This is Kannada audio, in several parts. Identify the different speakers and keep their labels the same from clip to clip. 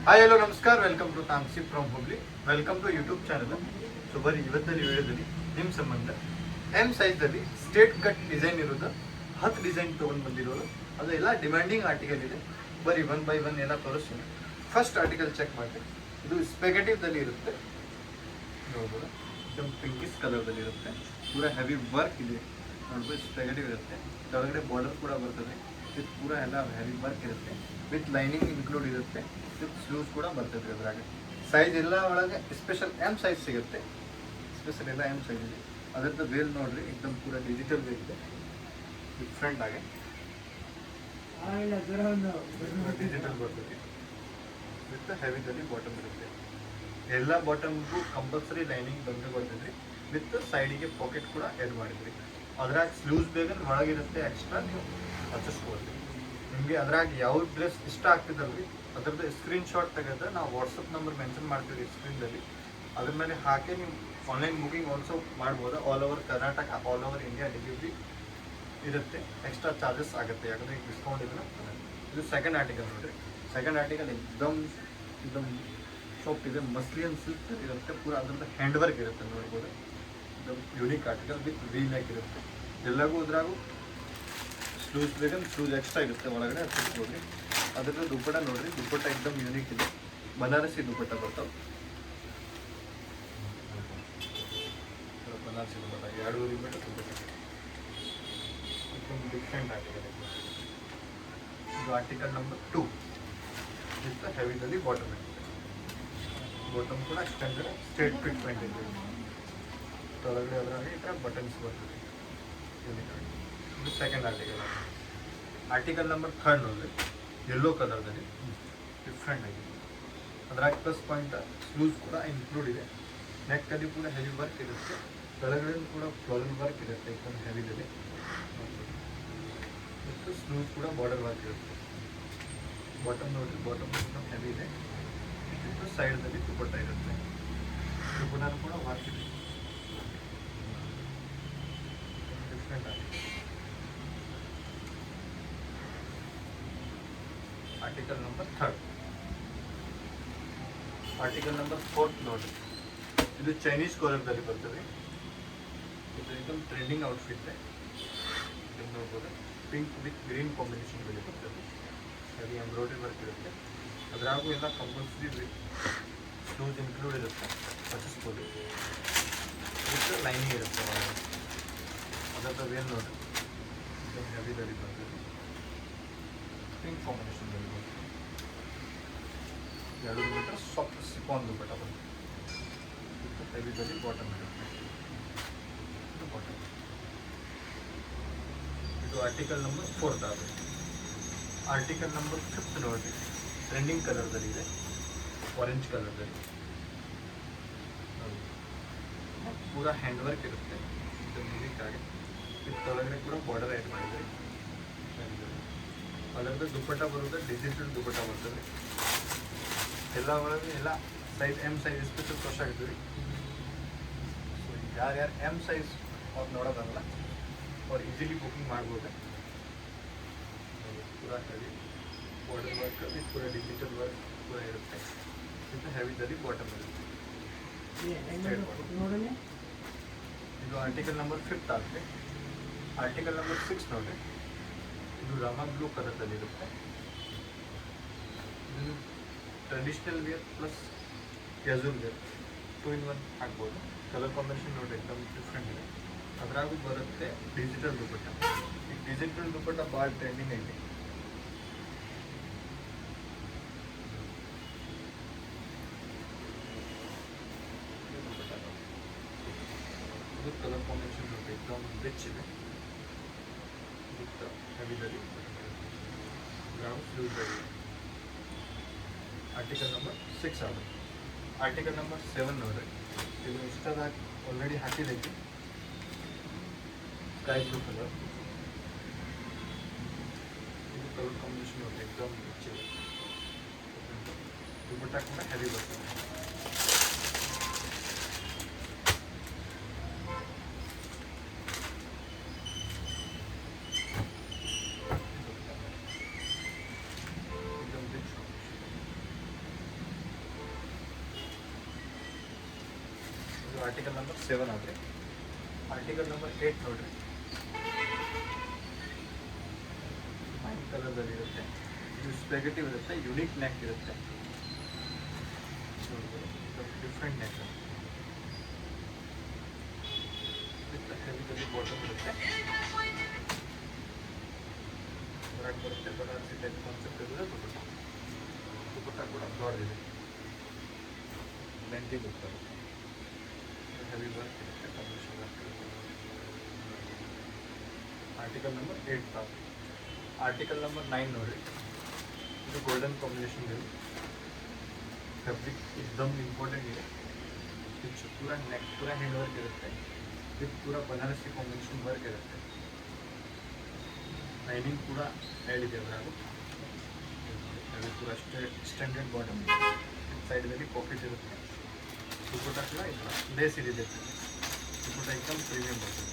Speaker 1: ಹಾಯ್ ಹಲೋ ನಮಸ್ಕಾರ, ವೆಲ್ಕಮ್ ಟು ತಾಂಕ್ಸಿ from Hubli. Welcome to YouTube channel. So ಬರೀ ಇವತ್ತಲ್ಲಿ ವಿಡಿಯೋದಲ್ಲಿ ನಿಮ್ಮ ಸಂಬಂಧ ಎಮ್ ಸೈಜ್ದಲ್ಲಿ ಸ್ಟ್ರೇಟ್ ಕಟ್ ಡಿಸೈನ್ ಇರೋದು 10 ಡಿಸೈನ್ ತೊಗೊಂಡು ಬಂದಿರೋದು. ಅದು ಎಲ್ಲ ಡಿಮ್ಯಾಂಡಿಂಗ್ ಆರ್ಟಿಕಲ್ ಇದೆ. ಬರೀ 1 by 1 ಎಲ್ಲ ತೋರಿಸ್ತೀನಿ. ಫಸ್ಟ್ ಆರ್ಟಿಕಲ್ ಚೆಕ್ ಮಾಡಿ. ಇದು ಸ್ಪೆಗೆಟಿವ್ದಲ್ಲಿ ಇರುತ್ತೆ, ನೋಡ್ಬೋದು. एकदम ಪಿಂಕಿಶ್ ಕಲರ್ದಲ್ಲಿ ಇರುತ್ತೆ. ಪೂರ ಹೆವಿ ವರ್ಕ್ ಇದೆ, ನೋಡ್ಬೋದು. ಸ್ಪೆಗೆಟಿವ್ ಇರುತ್ತೆ, ಕೆಳಗಡೆ ಬಾರ್ಡರ್ ಕೂಡ ಬರ್ತದೆ. ಇದು ಪೂರ ಎಲ್ಲ ಹೆವಿ ವರ್ಕ್ ಇರುತ್ತೆ, ವಿತ್ ಲೈನಿಂಗ್ ಇನ್ಕ್ಲೂಡ್ ಇರುತ್ತೆ, ವಿತ್ ಸ್ಲೂಸ್ ಕೂಡ ಬರ್ತದೆ. ಅದ್ರಾಗ ಸೈಜ್ ಎಲ್ಲ ಒಳಗೆ ಸ್ಪೆಷಲ್ ಎಮ್ ಸೈಜ್ ಸಿಗುತ್ತೆ. ಸ್ಪೆಷಲ್ ಎಲ್ಲ ಎಮ್ ಸೈಜ್ ಇದೆ. ಅದರದ್ದು ವೇಲ್ ನೋಡ್ರಿ, एकदम ಪೂರ ಡಿಜಿಟಲ್ ವೇಲ್ ಇದೆ, ಡಿಫ್ರೆಂಟ್ ಆಗಿ ಡಿಜಿಟಲ್ ಬರ್ತದೆ. ವಿತ್ ಹೆವಿದಲ್ಲಿ ಬಾಟಮ್ ಇರುತ್ತೆ. ಎಲ್ಲ ಬಾಟಮ್ಗೂ ಕಂಪಲ್ಸರಿ ಲೈನಿಂಗ್ ಬಂದು ಬರ್ತದ್ರಿ. ವಿತ್ ಸೈಡಿಗೆ ಪಾಕೆಟ್ ಕೂಡ ಆ್ಯಡ್ ಮಾಡಿದ್ರಿ. ಅದ್ರಾಗ ಸ್ಲೂಸ್ ಬೇಗಂದ್ರೆ ಒಳಗಿರುತ್ತೆ, ಎಕ್ಸ್ಟ್ರಾ ನೀವು ಹಚ್ಚಿಸ್ಕೊಳ್ರಿ. ನಿಮಗೆ ಅದ್ರಾಗ ಯಾವ ಡ್ರೆಸ್ ಇಷ್ಟ ಆಗ್ತಿದಲ್ರಿ ಅದ್ರದ್ದು ಸ್ಕ್ರೀನ್ ಶಾಟ್ ತೆಗೆದ್ರೆ ನಾವು ವಾಟ್ಸಪ್ ನಂಬರ್ ಮೆನ್ಷನ್ ಮಾಡ್ತೀವಿ ಸ್ಕ್ರೀನ್ದಲ್ಲಿ. ಅದ್ರ ಮೇಲೆ ಹಾಕಿ ನೀವು ಆನ್ಲೈನ್ ಬುಕಿಂಗ್ ಆಲ್ಸೋ ಮಾಡ್ಬೋದು. All over Karnataka, all over India delivery ಇರುತ್ತೆ. ಎಕ್ಸ್ಟ್ರಾ ಚಾರ್ಜಸ್ ಆಗುತ್ತೆ, ಯಾಕಂದರೆ ಈಗ ಡಿಸ್ಕೌಂಟ್ ಇದ್ರೆ. ಇದು ಸೆಕೆಂಡ್ ಆರ್ಟಿಕಲ್ ನೋಡಿರಿ. ಸೆಕೆಂಡ್ ಆರ್ಟಿಕಲ್ एकदम ಸಾಫ್ಟ್ ಇದೆ, ಮಸ್ಲಿನ್ ಸಿಲ್ಕ್ ಇರುತ್ತೆ. ಪೂರ ಅದರದ್ದು ಹ್ಯಾಂಡ್ ವರ್ಕ್ ಇರುತ್ತೆ, ನೋಡ್ಬೋದು. एकदम unique article with V neck ಇರುತ್ತೆ. ಎಲ್ಲರಿಗೂ ಅದ್ರಾಗೂ ಸ್ಲೂಸ್ ಬೇಕಂದ್ರೆ ಸ್ಲೂಸ್ ಎಕ್ಸ್ಟ್ರಾ ಇರುತ್ತೆ ಒಳಗಡೆ, ಅದು ನೋಡಿರಿ. ಅದರದ್ದು ದುಪ್ಪಟ್ಟ ನೋಡಿರಿ, ದುಪ್ಪಟ್ಟ एकदम ಯೂನಿಕ್ ಇದೆ. ಬನಾರಸಿ ದುಪ್ಪಟ್ಟ ಬರ್ತಾವೆ. ಬನಾರಸಿ ದುಪ್ಪಟ್ಟ 2.5 ಮೀಟರ್ ದುಪ್ಪಟ್ಟ, एकदम ಡಿಫ್ರೆಂಟ್ ಆರ್ಟಿಕಲ್ ಇದೆ. ಇದು ಆರ್ಟಿಕಲ್ ನಂಬರ್ 2 ವಿತ್ ಹೆವಿದಲ್ಲಿ ಬಾಟಮ್ ಇದೆ. ಬಾಟಮ್ ಕೂಡ ಸ್ಟ್ಯಾಂಡರ್ಡ್ ಸ್ಟ್ರೇಟ್ ಫಿಟ್ ಪ್ಯಾಂಟ್ ಇದೆ. ಕೆಳಗಡೆ ಅದರಾಗ ಈ ಥರ ಬಟನ್ಸ್ ಬರ್ತದೆ, ಯೂನಿಕ್ ಆಗಿ. ಇದು ಸೆಕೆಂಡ್ ಆರ್ಟಿಕಲ್. ಆರ್ಟಿಕಲ್ ನಂಬರ್ 3 ನೋಡಿರಿ, ಯೆಲ್ಲೋ ಕಲರ್ದಲ್ಲಿ ಡಿಫ್ರೆಂಟ್ ಆಗಿದೆ. ಅದ್ರಾಗ ಪ್ಲಸ್ ಪಾಯಿಂಟ್ ಸ್ಲೂಸ್ ಕೂಡ ಇನ್ಕ್ಲೂಡ್ ಇದೆ. ನೆಕ್ಕಲ್ಲಿ ಕೂಡ ಹೆವಿ ವರ್ಕ್ ಇರುತ್ತೆ, ಕೆಳಗಡೆ ಕೂಡ ಫ್ಲೋರಲ್ ವರ್ಕ್ ಇರುತ್ತೆ, एकदम ಹೆವಿದಲ್ಲಿ. ಮತ್ತು ಸ್ಲೂಸ್ ಕೂಡ ಬಾರ್ಡರ್ ವರ್ಕ್ ಇರುತ್ತೆ. ಬಾಟಮ್ ನೋಡಿರಿ, ಬಾಟಮ್ एकदम ಹೆವಿ ಇದೆ. ಮತ್ತು ಸೈಡ್ದಲ್ಲಿ ದುಪ್ಪಟ್ಟ ಇರುತ್ತೆ. ದುಪ್ಪಟ್ಟ ಕೂಡ ವರ್ಕ್ ಇದೆ, ಡಿಫ್ರೆಂಟ್ ಆಗಿದೆ. Article number 3. ಆರ್ಟಿಕಲ್ ನಂಬರ್ 4 ನೋಡಿರಿ. ಇದು ಚೈನೀಸ್ ಕಾಲರ್ದಲ್ಲಿ ಬರ್ತದೆ. ಇದು एकदम ಟ್ರೆಂಡಿಂಗ್ ಔಟ್ಫಿಟ್ ಇದೆ. ಇದು ನೋಡ್ಬೋದು, ಪಿಂಕ್ ವಿತ್ ಗ್ರೀನ್ ಕಾಂಬಿನೇಷನ್ ಮೇಲೆ ಬರ್ತದೆ. ಅದು ಎಂಬ್ರಾಯ್ಡ್ರಿ ವರ್ಕ್ ಇರುತ್ತೆ. ಅದ್ರಾಗೂ ಎಲ್ಲ ಕಂಪಲ್ಸರಿ ಸ್ಲೂಸ್ ಇನ್ಕ್ಲೂಡ್ ಇರುತ್ತೆ, ಹಚ್ಚಿಸ್ಬೋದು. ವಿತ್ ಲೈನಿಂಗ್ ಇರುತ್ತೆ ಒಳಗೆ. ಅದರ ವೇಲ್ ನೋಡಿರಿ, एकदम ಹೆವಿದಲ್ಲಿ ಬರ್ತದೆ. ಪಿಂಕ್ ಕಾಂಬಿನೇಷನ್ ಬರ್ತದೆ. 2 ಮೀಟರ್ ಸಾಫ್ಟ್ ಸಿಫಾನ್ ದುಪ್ಪಟ್ಟ ಬರ್ತದೆ. ಹೆವಿದಲ್ಲಿ ಬಾಟಮ್ ಇರುತ್ತೆ. ಇದು ಬಾಟಮ್. ಇದು ಆರ್ಟಿಕಲ್ ನಂಬರ್ 4 ಆಗುತ್ತೆ. ಆರ್ಟಿಕಲ್ ನಂಬರ್ 5 ನೋಡಿರಿ, ಟ್ರೆಂಡಿಂಗ್ ಕಲರ್ದಲ್ಲಿ ಇದೆ, ಆರೆಂಜ್ ಕಲರ್ದಲ್ಲಿ. ಪೂರ ಹ್ಯಾಂಡ್ ವರ್ಕ್ ಇರುತ್ತೆ, ಇದು ಯೂನಿಕ್ ಆಗಿ. ಇದು ಕೆಳಗಡೆ ಕೂಡ ಬಾರ್ಡರ್ ಆ್ಯಡ್ ಮಾಡಿದ್ದಾರೆ. ಅದರದ್ದು ದುಪ್ಪಟ್ಟ ಬರುತ್ತೆ, ಡಿಜಿಟಲ್ ದುಪ್ಪಟ್ಟ ಬರ್ತದೆ. ಎಲ್ಲ ಒಳಗೆ ಎಲ್ಲ size M size special fresh ಆಗಿದ್ದೀವಿ. ಸೊ ಯಾರ್ಯಾರು ಎಮ್ ಸೈಜ್ ಅವ್ರು ನೋಡೋದಲ್ಲ ಅವ್ರು ಈಸಿಲಿ ಬುಕಿಂಗ್ ಮಾಡ್ಬೋದು. ಪೂರ ಹೆವಿ ಬಾರ್ಡರ್ ವರ್ಕ್ ವಿತ್ ಪೂರ ಡಿಜಿಟಲ್ ವರ್ಕ್ ಪೂರ ಇರುತ್ತೆ. ಇದು ಹೆವಿದಲ್ಲಿ ಬಾಟಮ್ ಇರುತ್ತೆ. ಇದು ಆರ್ಟಿಕಲ್ ನಂಬರ್ 5 ಆಗುತ್ತೆ. ಆರ್ಟಿಕಲ್ ನಂಬರ್ 6 ನೋಡಿರಿ. ಇದು ರಾಮ ಬ್ಲೂ ಕಲರ್ದಲ್ಲಿ ಇರುತ್ತೆ. ಇದು traditional wear plus casual wear 2 in 1 ಹಾಕ್ಬೋದು. ಕಲರ್ ಕಾಂಬಿನೇಷನ್ ನೋಡಿ, एकदम ಡಿಫ್ರೆಂಟ್ ಇದೆ. ಅದ್ರಾಗೂ ಬರುತ್ತೆ ಡಿಜಿಟಲ್ ದುಪ್ಪಟ್ಟ. ಈ ಡಿಜಿಟಲ್ ದುಪ್ಪಟ್ಟ ಭಾಳ ಟ್ರೆಂಡಿಂಗ್ ಐತೆ. ಇದು ಕಲರ್ ಕಾಂಬಿನೇಷನ್ ನೋಡಿ, एकदम ರಿಚ್ ಇದೆ. ವಿತ್ ಹೆವಿದಲ್ಲಿ ಗ್ರೌಂಡ್ ಸ್ಲೂಸ್ ಇದೆ. ಆರ್ಟಿಕಲ್ ನಂಬರ್ 6 ಆಗುತ್ತೆ. ಆರ್ಟಿಕಲ್ ನಂಬರ್ 7 ನೋಡಿರಿ. ಇದು ಇಷ್ಟದಾಗ ಆಲ್ರೆಡಿ ಹಾಕಿದೈತಿ, ಸ್ಕೈ ಬ್ಲೂ ಕಲರ್. ಇದು ಕಲರ್ ಕಾಂಬಿನೇಷನ್ ನೋಡಿ, एकदम ರಿಚ್ ಇದೆ. ದುಪ್ಪಟ್ಟ ಕೂಡ ಹೆವಿ ಬರ್ತದೆ. ಆರ್ಟಿಕಲ್ ನಂಬರ್ 7 ಆದರೆ ಆರ್ಟಿಕಲ್ ನಂಬರ್ 8 ನೋಡ್ರಿ. ವೈಟ್ ಕಲರ್ದಲ್ಲಿ ಇರುತ್ತೆ, ಇದು ಸ್ಪೆಗೆಟಿವ್ ಇರುತ್ತೆ, ಯುನೀಕ್ ನೆಕ್ ಇರುತ್ತೆ, ಡಿಫ್ರೆಂಟ್ ನೆಕ್ ವಿತ್ ಹೆವಿದಲ್ಲಿ ಬಾಟಮ್ ಇರುತ್ತೆ. ಹೊರಗೆ ಬರುತ್ತೆ, ಬನಾರಸಿ ಟೈಪ್ ಕಾನ್ಸೆಪ್ಟ್ ಇರುತ್ತೆ. ದುಪಟ್ಟ ಕೂಡ ದೊಡ್ಡದಿದೆ, ಲೆಂತಿ ಬರ್ತದೆ, ಹೆವಿ ವರ್ಕ್ ಇರುತ್ತೆ, ಕಮರ್ಷಿಯಲ್ ವರ್ಕ್ ಇರುತ್ತೆ. Article number 8 top. Article number 9 ನೋಡಿರಿ, ಇದು ಗೋಲ್ಡನ್ ಕಾಂಬಿನೇಷನ್ ಇದೆ, ಫ್ಯಾಬ್ರಿಕ್ एकदम ಇಂಪಾರ್ಟೆಂಟ್ ಇದೆ. ಇದು ಪೂರಾ ನೆಕ್ ಪೂರಾ ಹ್ಯಾಂಡ್ ವರ್ಕ್ ಇರುತ್ತೆ, ವಿತ್ ಪೂರಾ ಬನಾರಸಿ ಕಾಂಬಿನೇಷನ್ ವರ್ಕ್ ಇರುತ್ತೆ. ಲೈನಿಂಗ್ ಕೂಡ ಆ್ಯಡ್ ಇದೆ ಅದರಾಗ. ಅದು ಪೂರಾ ಸ್ಟ್ಯಾಂಡರ್ಡ್ ಬಾಟಮ್ ಇದೆ, ಸೈಡಲ್ಲಿ ಪಾಕೆಟ್ ಇರುತ್ತೆ. ದುಪಟ್ಟ ಕೂಡ ಈ ಥರ ಲೇಸ್ ಇದೆ, ದುಪಟ್ಟ एकदम ಪ್ರೀಮಿಯಂ ಬರ್ತದೆ.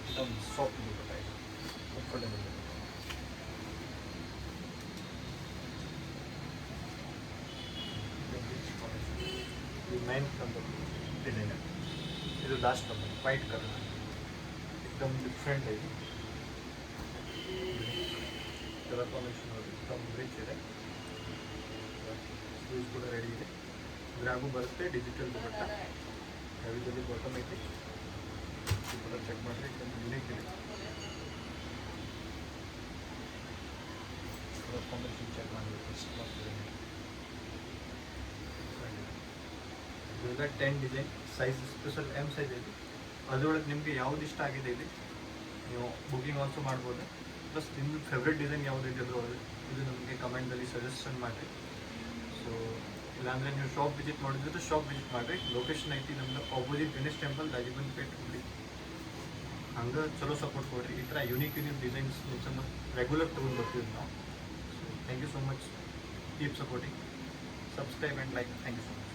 Speaker 1: एकदम सॉफ्ट दुपट्टा है, कंफर्टेबल है. ये 9th नंबर डिजाइन है, ಇದು ಲಾಸ್ಟ್ ನಂಬರ್ ವೈಟ್ ಕಲರ್, एकदम ಡಿಫ್ರೆಂಟ್ है. ಕಲರ್ ಕಾಂಬಿನೇಷನ್ ನೋಡಿ, एकदम ರಿಚ್ ಇದೆ. ಸ್ಲೀವ್ಸ್ ಕೂಡ ರೆಡಿ ಇದೆ. ಇದ್ರಾಗೂ ಬರುತ್ತೆ ಡಿಜಿಟಲ್ ದುಪಟ್ಟ, ಹೆವಿದಲ್ಲಿ ಬಾಟಮ್ ಐತಿ. ದುಪಟ್ಟ ಚೆಕ್ ಮಾಡಿದ್ರೆ एकदम ಯುನೀಕ್ ಇದೆ. ಕಲರ್ ಕಾಂಬಿನೇಷನ್ ಚೆಕ್ ಮಾಡಬೇಕು, ಎಷ್ಟು ಮಾಡ್ತಿದೆ. ಇದೆಲ್ಲ 10 design, size special M size ಇದೆ. ಅದರೊಳಗೆ ನಿಮಗೆ ಯಾವ್ದು ಇಷ್ಟ ಆಗಿದೆ ಇಲ್ಲಿ ನೀವು ಬುಕಿಂಗ್ ಆಲ್ಸೋ ಮಾಡ್ಬೋದು. ಪ್ಲಸ್ ನಿಮ್ಮದು ಫೇವ್ರೆಟ್ ಡಿಸೈನ್ ಯಾವುದಿದೆ ಅದರೊಳಗೆ ಇದು ನಮಗೆ ಕಮೆಂಟಲ್ಲಿ ಸಜೆಷನ್ ಮಾಡಿರಿ. ಸೊ ಇಲ್ಲಾಂದರೆ ನೀವು ಶಾಪ್ ವಿಸಿಟ್ ಮಾಡಿದ್ರೆ ಶಾಪ್ ವಿಸಿಟ್ ಮಾಡಿರಿ. ಲೊಕೇಶನ್ ಐತಿ ನಮ್ಮದು ಆಪೋಸಿಟ್ ಗಣೇಶ್ ಟೆಂಪಲ್, ರಾಜೀವ್ ಪೇಟ್ ಹುಬ್ಳಿ. ಹಂಗೆ ಚಲೋ ಸಪೋರ್ಟ್ ಕೊಡ್ರಿ. ಈ ಥರ ಯುನೀಕ್ ಡಿಸೈನ್ಸ್ ನಿಮ್ಮ ರೆಗ್ಯುಲರ್ ತೊಗೊಂಡು ಬರ್ತೀವಿ ನಾವು. So thank you so much, keep supporting, subscribe and like. Thank you so much.